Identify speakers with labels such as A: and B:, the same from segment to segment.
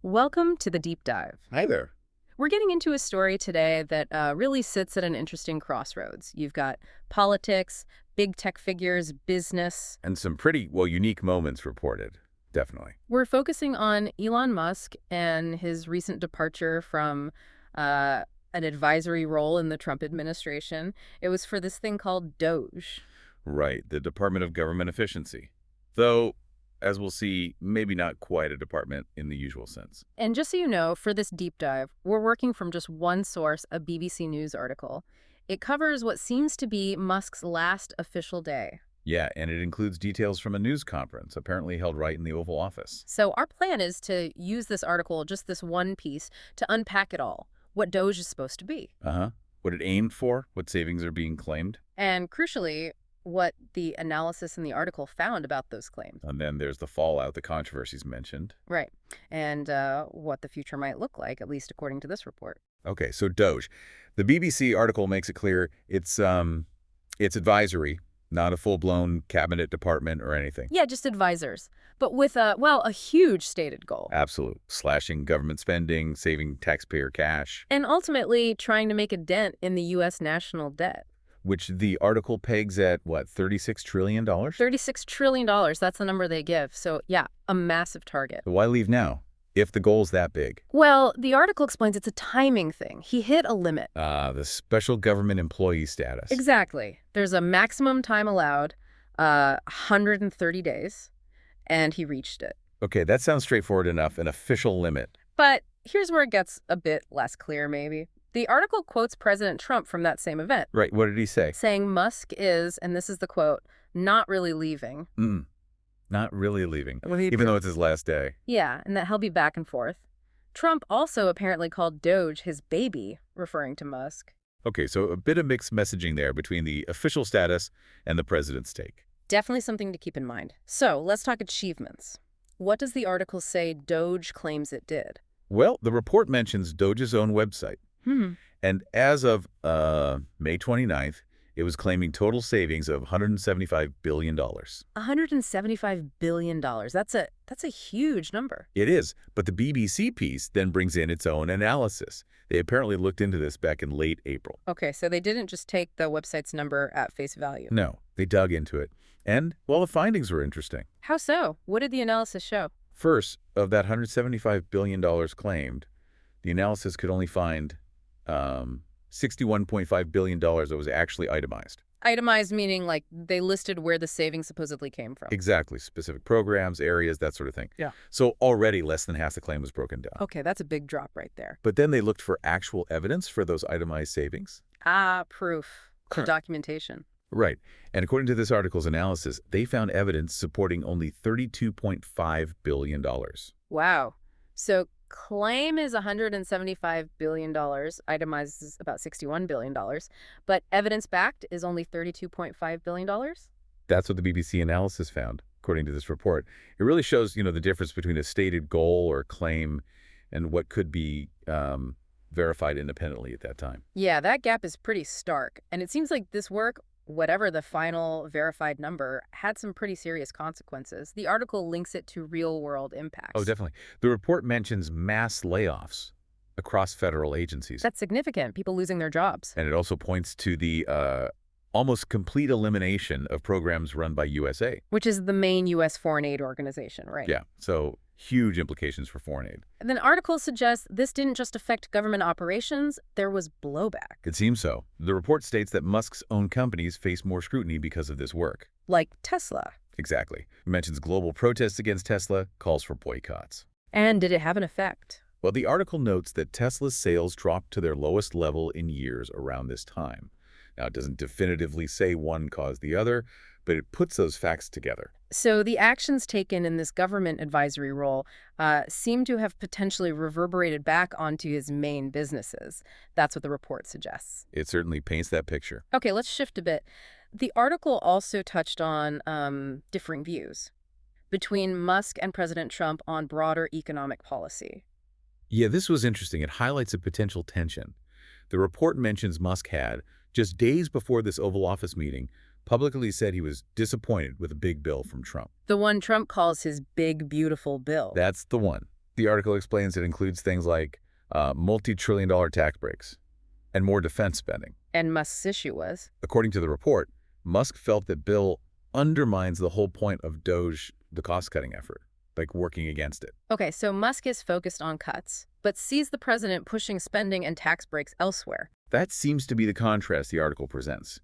A: Welcome to the Deep Dive.
B: Hi there.
A: We're getting into a story today that really sits at an interesting crossroads. You've got politics, big tech figures, business.
B: And some pretty, well, unique moments reported. Definitely.
A: We're focusing on Elon Musk and his recent departure from an advisory role in the Trump administration. It was for this thing called Doge.
B: Right. The Department of Government Efficiency. Though, as we'll see, maybe not quite a department in the usual sense.
A: And just so you know, for this deep dive, we're working from just one source, a BBC News article. It covers what seems to be Musk's last official day.
B: Yeah, and it includes details from a news conference, apparently held right in the Oval Office.
A: So our plan is to use this article, just this one piece, to unpack it all, what Doge is supposed to be.
B: Uh-huh. What it aimed for, what savings are being claimed.
A: And crucially, what the analysis in the article found about those claims.
B: And then there's the fallout, the controversies mentioned.
A: Right. And what the future might look like, at least according to this report.
B: Okay, so Doge. The BBC article makes it clear it's advisory, not a full-blown cabinet department or anything.
A: Yeah, just advisors. But with a huge stated goal.
B: Absolute. Slashing government spending, saving taxpayer cash.
A: And ultimately trying to make a dent in the U.S. national debt.
B: Which the article pegs at, what, $36 trillion?
A: $36 trillion, that's the number they give. So, yeah, a massive target.
B: Why leave now, if the goal's that big?
A: Well, the article explains it's a timing thing. He hit a limit.
B: The special government employee status.
A: Exactly. There's a maximum time allowed, 130 days, and he reached it.
B: Okay, that sounds straightforward enough, an official limit.
A: But here's where it gets a bit less clear, maybe. The article quotes President Trump from that same event.
B: Right, what did he say?
A: Saying Musk is, and this is the quote, not really leaving.
B: Not really leaving,
A: Well,
B: even though it's his last day.
A: Yeah, and that he'll be back and forth. Trump also apparently called Doge his baby, referring to Musk.
B: Okay, so a bit of mixed messaging there between the official status and the president's take.
A: Definitely something to keep in mind. So let's talk achievements. What does the article say Doge claims it did?
B: Well, the report mentions Doge's own website. And as of May 29th, it was claiming total savings of $175 billion.
A: $175 billion. That's a huge number.
B: It is, but the BBC piece then brings in its own analysis. They apparently looked into this back in late April.
A: Okay, so they didn't just take the website's number at face value.
B: No, they dug into it. And, well, the findings were interesting.
A: How so? What did the analysis show?
B: First, of that $175 billion claimed, the analysis could only find $61.5 billion that was actually itemized.
A: Itemized meaning like they listed where the savings supposedly came from.
B: Exactly. Specific programs, areas, that sort of thing.
A: Yeah.
B: So already less than half the claim was broken down.
A: Okay, that's a big drop right there.
B: But then they looked for actual evidence for those itemized savings.
A: Proof. So documentation.
B: Right. And according to this article's analysis, they found evidence supporting only $32.5 billion.
A: Wow. So claim is $175 billion, itemized is about $61 billion, but evidence-backed is only $32.5 billion?
B: That's what the BBC analysis found, according to this report. It really shows, the difference between a stated goal or claim and what could be verified independently at that time.
A: Yeah, that gap is pretty stark. And it seems like this work, whatever the final verified number, had some pretty serious consequences. The article links it to real-world impacts.
B: Oh, definitely. The report mentions mass layoffs across federal agencies.
A: That's significant, people losing their jobs.
B: And it also points to the almost complete elimination of programs run by USA.
A: Which is the main U.S. foreign aid organization, right?
B: Yeah, so huge implications for foreign aid.
A: And then articles suggest this didn't just affect government operations, there was blowback.
B: It seems so. The report states that Musk's own companies face more scrutiny because of this work.
A: Like Tesla.
B: Exactly. It mentions global protests against Tesla, calls for boycotts.
A: And did it have an effect?
B: Well, the article notes that Tesla's sales dropped to their lowest level in years around this time. Now, it doesn't definitively say one caused the other, but it puts those facts together.
A: So the actions taken in this government advisory role seem to have potentially reverberated back onto his main businesses. That's what the report suggests.
B: It certainly paints that picture.
A: Okay, let's shift a bit. The article also touched on differing views between Musk and President Trump on broader economic policy.
B: Yeah, this was interesting. It highlights a potential tension. The report mentions Musk had, just days before this Oval Office meeting, publicly said he was disappointed with a big bill from Trump.
A: The one Trump calls his big, beautiful bill.
B: That's the one. The article explains it includes things like multi-trillion-dollar tax breaks and more defense spending.
A: And Musk's issue was?
B: According to the report, Musk felt that bill undermines the whole point of Doge, the cost-cutting effort, like working against it.
A: Okay, so Musk is focused on cuts, but sees the president pushing spending and tax breaks elsewhere.
B: That seems to be the contrast the article presents.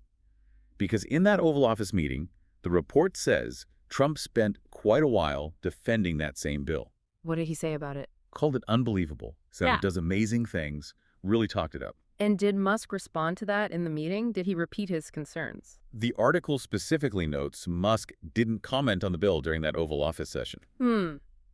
B: Because in that Oval Office meeting, the report says Trump spent quite a while defending that same bill.
A: What did he say about it?
B: Called it unbelievable, said it does amazing things, really talked it up.
A: And did Musk respond to that in the meeting? Did he repeat his concerns?
B: The article specifically notes Musk didn't comment on the bill during that Oval Office session.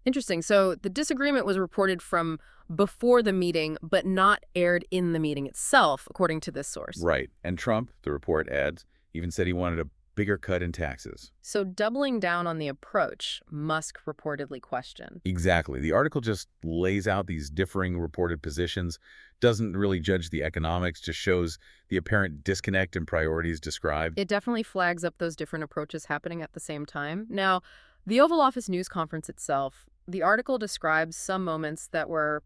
A: Interesting. So the disagreement was reported from before the meeting, but not aired in the meeting itself, according to this source.
B: Right. And Trump, the report adds, even said he wanted a bigger cut in taxes.
A: So doubling down on the approach, Musk reportedly questioned.
B: Exactly. The article just lays out these differing reported positions, doesn't really judge the economics, just shows the apparent disconnect in priorities described.
A: It definitely flags up those different approaches happening at the same time. Now, the Oval Office news conference itself, the article describes some moments that were,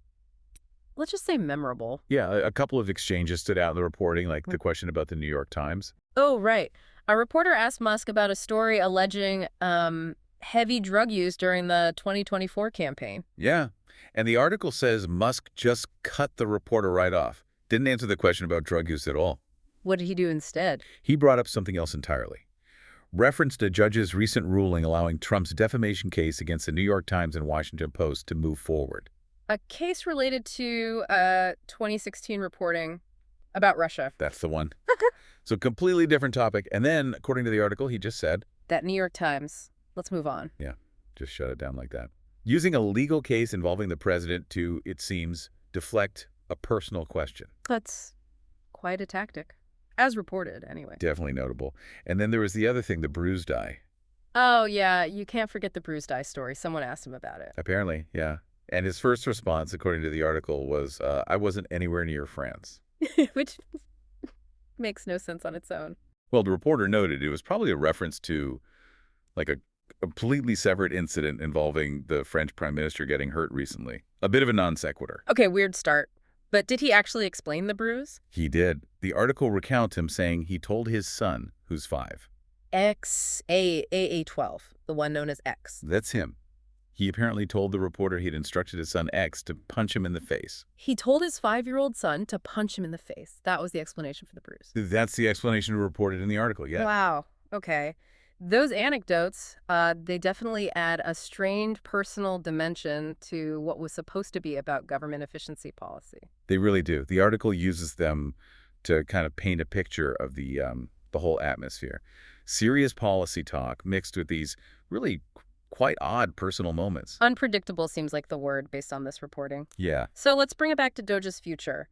A: let's just say, memorable.
B: Yeah, a couple of exchanges stood out in the reporting, like the question about the New York Times.
A: Oh, right. A reporter asked Musk about a story alleging heavy drug use during the 2024 campaign.
B: Yeah, and the article says Musk just cut the reporter right off. Didn't answer the question about drug use at all.
A: What did he do instead?
B: He brought up something else entirely. Referenced a judge's recent ruling allowing Trump's defamation case against the New York Times and Washington Post to move forward.
A: A case related to 2016 reporting about Russia.
B: That's the one. So completely different topic. And then, according to the article, he just said,
A: That New York Times. Let's move on.
B: Yeah, just shut it down like that. Using a legal case involving the president to, it seems, deflect a personal question.
A: That's quite a tactic. As reported, anyway.
B: Definitely notable. And then there was the other thing, the bruised eye.
A: Oh, yeah, you can't forget the bruised eye story. Someone asked him about it.
B: Apparently, yeah. And his first response, according to the article, was, I wasn't anywhere near France.
A: Which makes no sense on its own.
B: Well, the reporter noted it was probably a reference to, like, a completely separate incident involving the French prime minister getting hurt recently. A bit of a non sequitur.
A: Okay, weird start. But did he actually explain the bruise?
B: He did. The article recounts him saying he told his son, who's 5.
A: AA12, the one known as X.
B: That's him. He apparently told the reporter he'd instructed his son X to punch him in the face.
A: He told his 5-year-old son to punch him in the face. That was the explanation for the bruise.
B: That's the explanation reported in the article, yeah.
A: Wow. Okay. Those anecdotes, they definitely add a strained personal dimension to what was supposed to be about government efficiency policy.
B: They really do. The article uses them to kind of paint a picture of the whole atmosphere. Serious policy talk mixed with these really quite odd personal moments.
A: Unpredictable seems like the word based on this reporting.
B: Yeah.
A: So let's bring it back to Doge's future.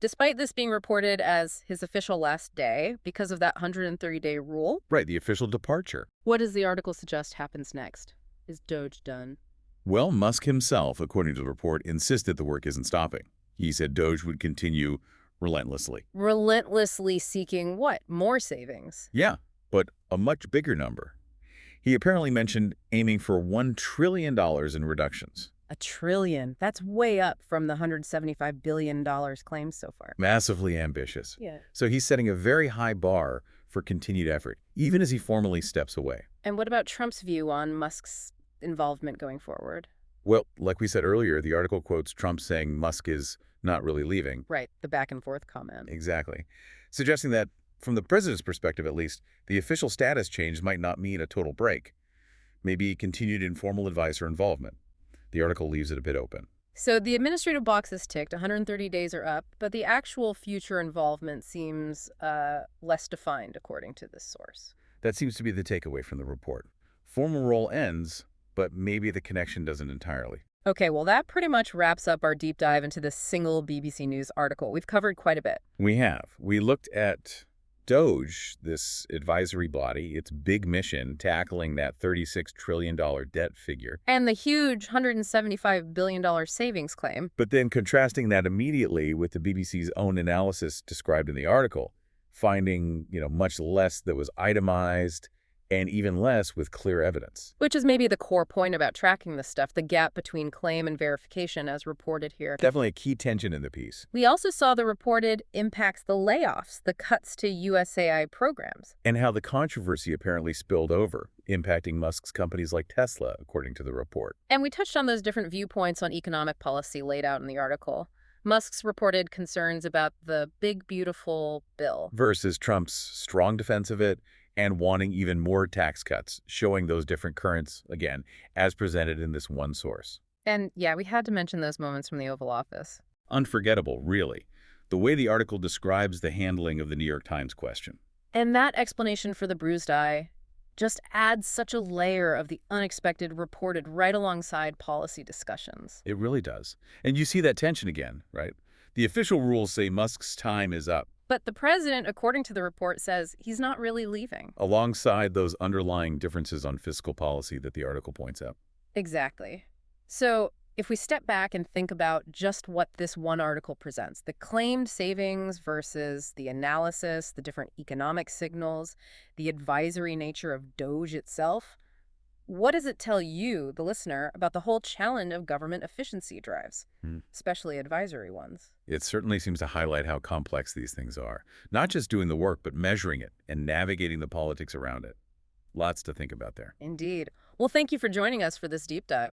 A: Despite this being reported as his official last day because of that 130-day rule.
B: Right, the official departure.
A: What does the article suggest happens next? Is Doge done?
B: Well, Musk himself, according to the report, insisted the work isn't stopping. He said Doge would continue relentlessly.
A: Relentlessly seeking what? More savings?
B: Yeah, but a much bigger number. He apparently mentioned aiming for $1 trillion in reductions.
A: $1 trillion. That's way up from the $175 billion claimed so far.
B: Massively ambitious.
A: Yeah.
B: So he's setting a very high bar for continued effort, even as he formally steps away.
A: And what about Trump's view on Musk's involvement going forward?
B: Well, like we said earlier, the article quotes Trump saying Musk is not really leaving.
A: Right, the back and forth comment.
B: Exactly. Suggesting that, from the president's perspective at least, the official status change might not mean a total break. Maybe continued informal advice or involvement. The article leaves it a bit open.
A: So the administrative box is ticked, 130 days are up, but the actual future involvement seems less defined, according to this source.
B: That seems to be the takeaway from the report. Formal role ends, but maybe the connection doesn't entirely.
A: Okay, well, that pretty much wraps up our deep dive into this single BBC News article. We've covered quite a bit.
B: We have. We looked at Doge, this advisory body, its big mission, tackling that $36 trillion debt figure.
A: And the huge $175 billion savings claim.
B: But then contrasting that immediately with the BBC's own analysis described in the article, finding, much less that was itemized and even less with clear evidence.
A: Which is maybe the core point about tracking this stuff, the gap between claim and verification as reported here.
B: Definitely a key tension in the piece.
A: We also saw the reported impacts the layoffs, the cuts to USAI programs.
B: And how the controversy apparently spilled over, impacting Musk's companies like Tesla, according to the report.
A: And we touched on those different viewpoints on economic policy laid out in the article. Musk's reported concerns about the big, beautiful bill.
B: Versus Trump's strong defense of it and wanting even more tax cuts, showing those different currents, again, as presented in this one source.
A: And yeah, we had to mention those moments from the Oval Office.
B: Unforgettable, really, the way the article describes the handling of the New York Times question.
A: And that explanation for the bruised eye just adds such a layer of the unexpected reported right alongside policy discussions.
B: It really does. And you see that tension again, right? The official rules say Musk's time is up,
A: But the president, according to the report, says he's not really leaving.
B: alongside those underlying differences on fiscal policy that the article points out.
A: Exactly. So if we step back and think about just what this one article presents, the claimed savings versus the analysis, the different economic signals, the advisory nature of Doge itself, what does it tell you, the listener, about the whole challenge of government efficiency drives,
B: Hmm.
A: especially advisory ones?
B: It certainly seems to highlight how complex these things are. Not just doing the work, but measuring it and navigating the politics around it. Lots to think about there.
A: Indeed. Well, thank you for joining us for this deep dive.